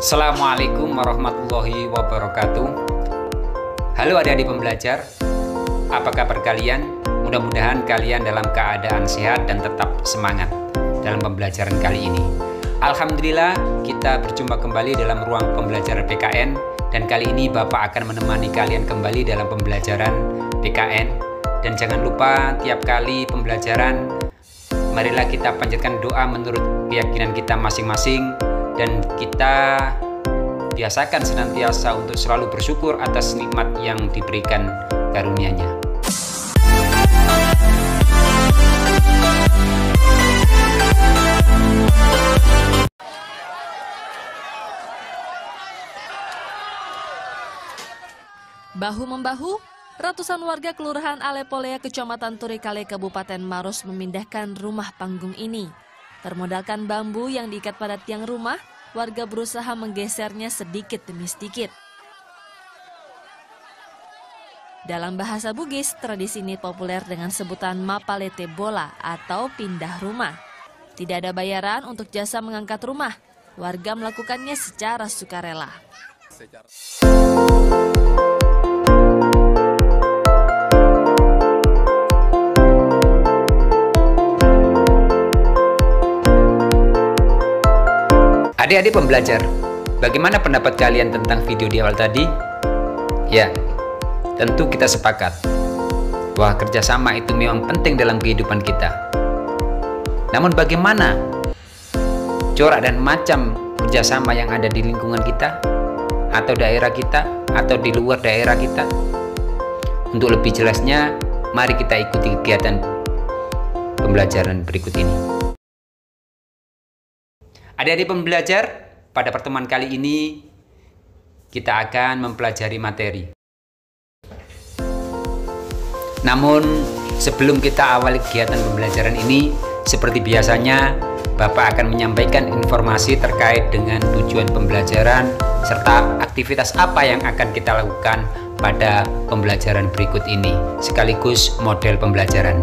Assalamualaikum warahmatullahi wabarakatuh. Halo adik-adik pembelajar, apa kabar kalian? Mudah-mudahan kalian dalam keadaan sehat dan tetap semangat dalam pembelajaran kali ini. Alhamdulillah kita berjumpa kembali dalam ruang pembelajaran PKN, dan kali ini Bapak akan menemani kalian kembali dalam pembelajaran PKN. Dan jangan lupa tiap kali pembelajaran, marilah kita panjatkan doa menurut keyakinan kita masing-masing, dan kita biasakan senantiasa untuk selalu bersyukur atas nikmat yang diberikan karunia-Nya. Bahu-membahu, ratusan warga Kelurahan Alepolea, Kecamatan Turikale, Kabupaten Maros memindahkan rumah panggung ini. Bermodalkan bambu yang diikat pada tiang rumah, warga berusaha menggesernya sedikit demi sedikit. Dalam bahasa Bugis, tradisi ini populer dengan sebutan mapalete bola atau pindah rumah. Tidak ada bayaran untuk jasa mengangkat rumah. Warga melakukannya secara sukarela. Adik-adik pembelajar, bagaimana pendapat kalian tentang video di awal tadi? Ya, tentu kita sepakat bahwa kerjasama itu memang penting dalam kehidupan kita. Namun bagaimana corak dan macam kerjasama yang ada di lingkungan kita, atau daerah kita, atau di luar daerah kita? Untuk lebih jelasnya, mari kita ikuti kegiatan pembelajaran berikut ini. Adik-adik pembelajar, pada pertemuan kali ini kita akan mempelajari materi. Namun sebelum kita awali kegiatan pembelajaran ini, seperti biasanya Bapak akan menyampaikan informasi terkait dengan tujuan pembelajaran serta aktivitas apa yang akan kita lakukan pada pembelajaran berikut ini, sekaligus model pembelajaran.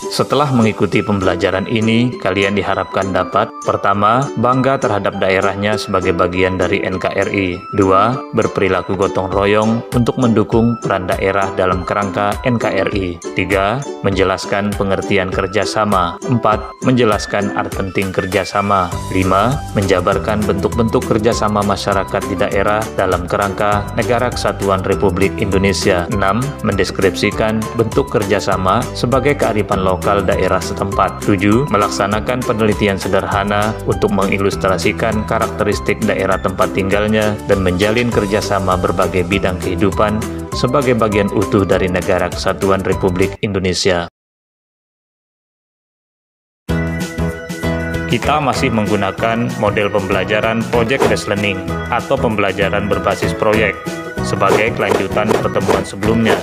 Setelah mengikuti pembelajaran ini, kalian diharapkan dapat: pertama, bangga terhadap daerahnya sebagai bagian dari NKRI. Dua, berperilaku gotong royong untuk mendukung peran daerah dalam kerangka NKRI. Tiga, menjelaskan pengertian kerjasama. Empat, menjelaskan arti penting kerjasama. Lima, menjabarkan bentuk-bentuk kerjasama masyarakat di daerah dalam kerangka Negara Kesatuan Republik Indonesia. Enam, mendeskripsikan bentuk kerjasama sebagai kearifan lokal daerah setempat. 7. Melaksanakan penelitian sederhana untuk mengilustrasikan karakteristik daerah tempat tinggalnya dan menjalin kerjasama berbagai bidang kehidupan sebagai bagian utuh dari Negara Kesatuan Republik Indonesia. Kita masih menggunakan model pembelajaran project-based learning atau pembelajaran berbasis proyek sebagai kelanjutan pertemuan sebelumnya.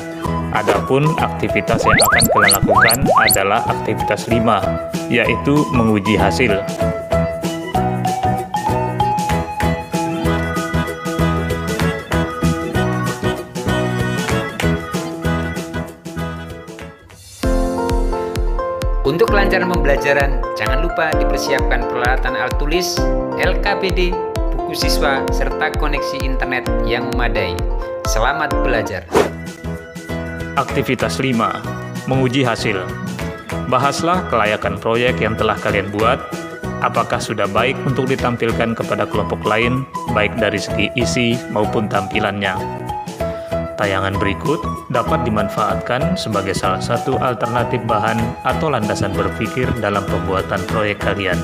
Adapun aktivitas yang akan kalian lakukan adalah aktivitas 5, yaitu menguji hasil. Untuk kelancaran pembelajaran, jangan lupa dipersiapkan peralatan alat tulis, LKPD, buku siswa, serta koneksi internet yang memadai. Selamat belajar. Aktivitas 5. Menguji hasil. Bahaslah kelayakan proyek yang telah kalian buat. Apakah sudah baik untuk ditampilkan kepada kelompok lain, baik dari segi isi maupun tampilannya. Tayangan berikut dapat dimanfaatkan sebagai salah satu alternatif bahan atau landasan berpikir dalam pembuatan proyek kalian.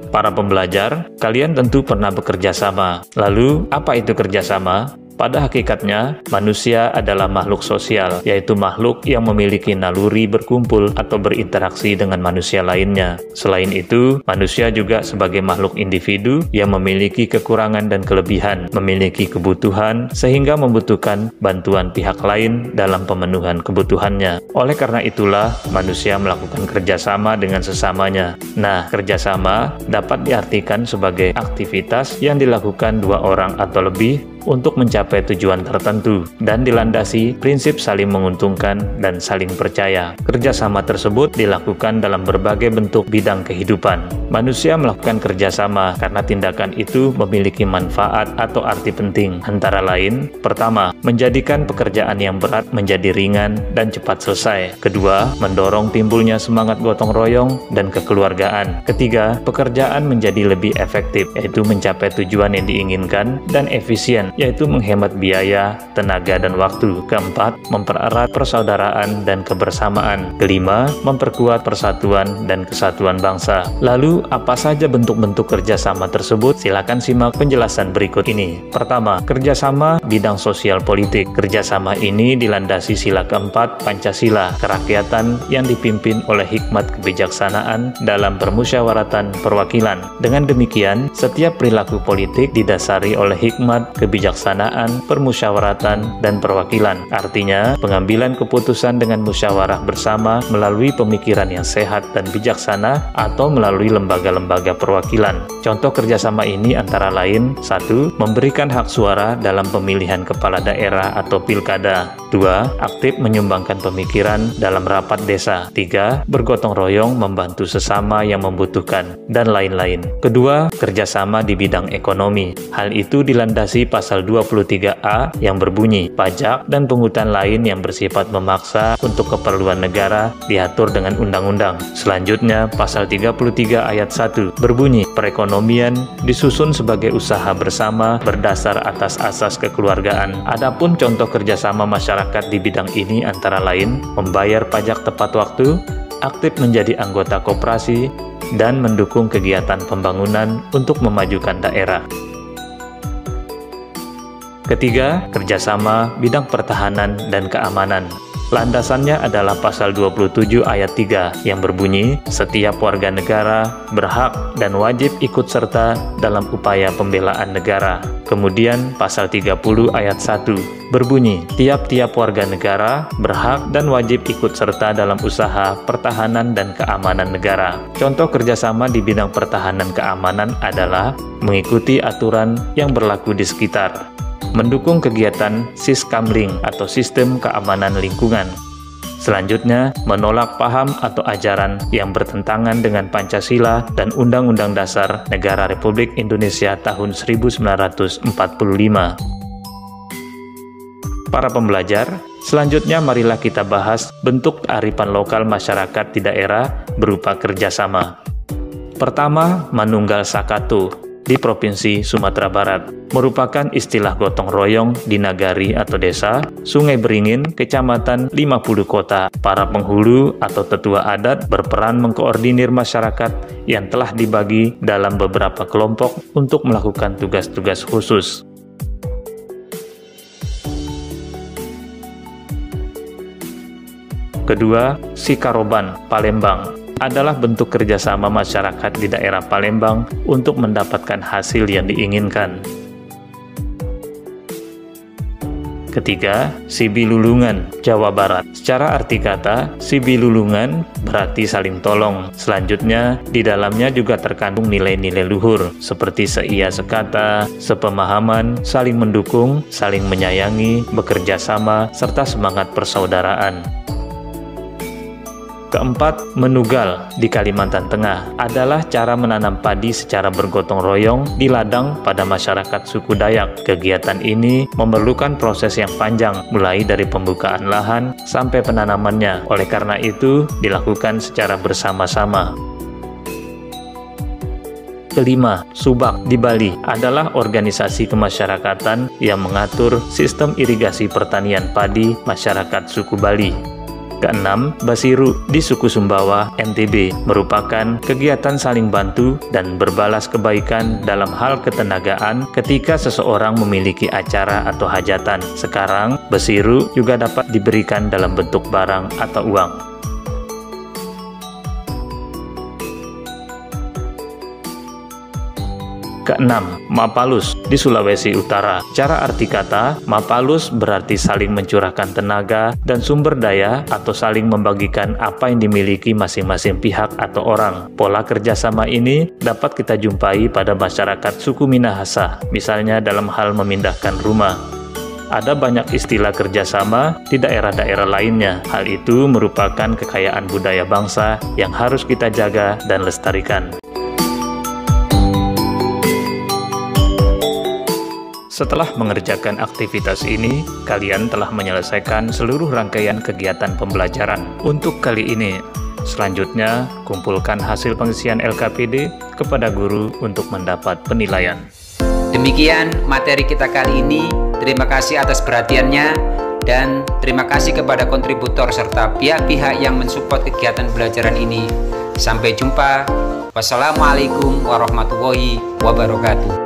Para pembelajar, kalian tentu pernah bekerja sama. Lalu, apa itu kerjasama? Pada hakikatnya, manusia adalah makhluk sosial, yaitu makhluk yang memiliki naluri berkumpul atau berinteraksi dengan manusia lainnya. Selain itu, manusia juga sebagai makhluk individu yang memiliki kekurangan dan kelebihan, memiliki kebutuhan, sehingga membutuhkan bantuan pihak lain dalam pemenuhan kebutuhannya. Oleh karena itulah, manusia melakukan kerjasama dengan sesamanya. Nah, kerjasama dapat diartikan sebagai aktivitas yang dilakukan dua orang atau lebih untuk mencapai tujuan tertentu dan dilandasi prinsip saling menguntungkan dan saling percaya. Kerjasama tersebut dilakukan dalam berbagai bentuk bidang kehidupan. Manusia melakukan kerjasama karena tindakan itu memiliki manfaat atau arti penting. Antara lain, pertama, menjadikan pekerjaan yang berat menjadi ringan dan cepat selesai. Kedua, mendorong timbulnya semangat gotong royong dan kekeluargaan. Ketiga, pekerjaan menjadi lebih efektif, yaitu mencapai tujuan yang diinginkan, dan efisien, yaitu menghemat biaya, tenaga, dan waktu. Keempat, mempererat persaudaraan dan kebersamaan. Kelima, memperkuat persatuan dan kesatuan bangsa. Lalu, apa saja bentuk-bentuk kerjasama tersebut? Silakan simak penjelasan berikut ini. Pertama, kerjasama bidang sosial politik. Kerjasama ini dilandasi sila keempat Pancasila, kerakyatan yang dipimpin oleh hikmat kebijaksanaan dalam permusyawaratan perwakilan. Dengan demikian, setiap perilaku politik didasari oleh hikmat, kebijaksanaan, permusyawaratan, dan perwakilan. Artinya, pengambilan keputusan dengan musyawarah bersama melalui pemikiran yang sehat dan bijaksana atau melalui lembaga-lembaga perwakilan. Contoh kerjasama ini antara lain: 1. Memberikan hak suara dalam pemilihan kepala daerah atau pilkada. 2. Aktif menyumbangkan pemikiran dalam rapat desa. 3. Bergotong royong membantu sesama yang membutuhkan, dan lain-lain. Kedua, kerjasama di bidang ekonomi. Hal itu dilandasi pasal 23A yang berbunyi, pajak dan pungutan lain yang bersifat memaksa untuk keperluan negara diatur dengan undang-undang. Selanjutnya, pasal 33 ayat 1 berbunyi, perekonomian disusun sebagai usaha bersama berdasar atas asas kekeluargaan. Adapun contoh kerjasama masyarakat di bidang ini antara lain, membayar pajak tepat waktu, aktif menjadi anggota koperasi, dan mendukung kegiatan pembangunan untuk memajukan daerah. Ketiga, kerjasama bidang pertahanan dan keamanan. Landasannya adalah pasal 27 ayat 3 yang berbunyi, setiap warga negara berhak dan wajib ikut serta dalam upaya pembelaan negara. Kemudian pasal 30 ayat 1 berbunyi, tiap-tiap warga negara berhak dan wajib ikut serta dalam usaha pertahanan dan keamanan negara. Contoh kerjasama di bidang pertahanan keamanan adalah mengikuti aturan yang berlaku di sekitar, mendukung kegiatan Siskamling atau Sistem Keamanan Lingkungan. Selanjutnya, menolak paham atau ajaran yang bertentangan dengan Pancasila dan Undang-Undang Dasar Negara Republik Indonesia tahun 1945. Para pembelajar, selanjutnya marilah kita bahas bentuk kearifan lokal masyarakat di daerah berupa kerjasama. Pertama, Manunggal Sakato di Provinsi Sumatera Barat merupakan istilah gotong royong di nagari atau desa, Sungai Beringin, Kecamatan 50 Kota. Para penghulu atau tetua adat berperan mengkoordinir masyarakat yang telah dibagi dalam beberapa kelompok untuk melakukan tugas-tugas khusus. Kedua, Sikaroban, Palembang adalah bentuk kerjasama masyarakat di daerah Palembang untuk mendapatkan hasil yang diinginkan. Ketiga, Sibilulungan, Jawa Barat. Secara arti kata, Sibilulungan berarti saling tolong. Selanjutnya, di dalamnya juga terkandung nilai-nilai luhur, seperti seia sekata, sepemahaman, saling mendukung, saling menyayangi, bekerja sama, serta semangat persaudaraan. Keempat, Menugal di Kalimantan Tengah adalah cara menanam padi secara bergotong royong di ladang pada masyarakat suku Dayak. Kegiatan ini memerlukan proses yang panjang, mulai dari pembukaan lahan sampai penanamannya. Oleh karena itu, dilakukan secara bersama-sama. Kelima, Subak di Bali adalah organisasi kemasyarakatan yang mengatur sistem irigasi pertanian padi masyarakat suku Bali. Keenam, Basiru di suku Sumbawa, NTB, merupakan kegiatan saling bantu dan berbalas kebaikan dalam hal ketenagaan ketika seseorang memiliki acara atau hajatan. Sekarang, Basiru juga dapat diberikan dalam bentuk barang atau uang. Keenam, Mapalus di Sulawesi Utara. Cara arti kata, Mapalus berarti saling mencurahkan tenaga dan sumber daya atau saling membagikan apa yang dimiliki masing-masing pihak atau orang. Pola kerjasama ini dapat kita jumpai pada masyarakat suku Minahasa, misalnya dalam hal memindahkan rumah. Ada banyak istilah kerjasama di daerah-daerah lainnya. Hal itu merupakan kekayaan budaya bangsa yang harus kita jaga dan lestarikan. Setelah mengerjakan aktivitas ini, kalian telah menyelesaikan seluruh rangkaian kegiatan pembelajaran. Untuk kali ini, selanjutnya kumpulkan hasil pengisian LKPD kepada guru untuk mendapat penilaian. Demikian materi kita kali ini. Terima kasih atas perhatiannya dan terima kasih kepada kontributor serta pihak-pihak yang mensupport kegiatan pembelajaran ini. Sampai jumpa. Wassalamualaikum warahmatullahi wabarakatuh.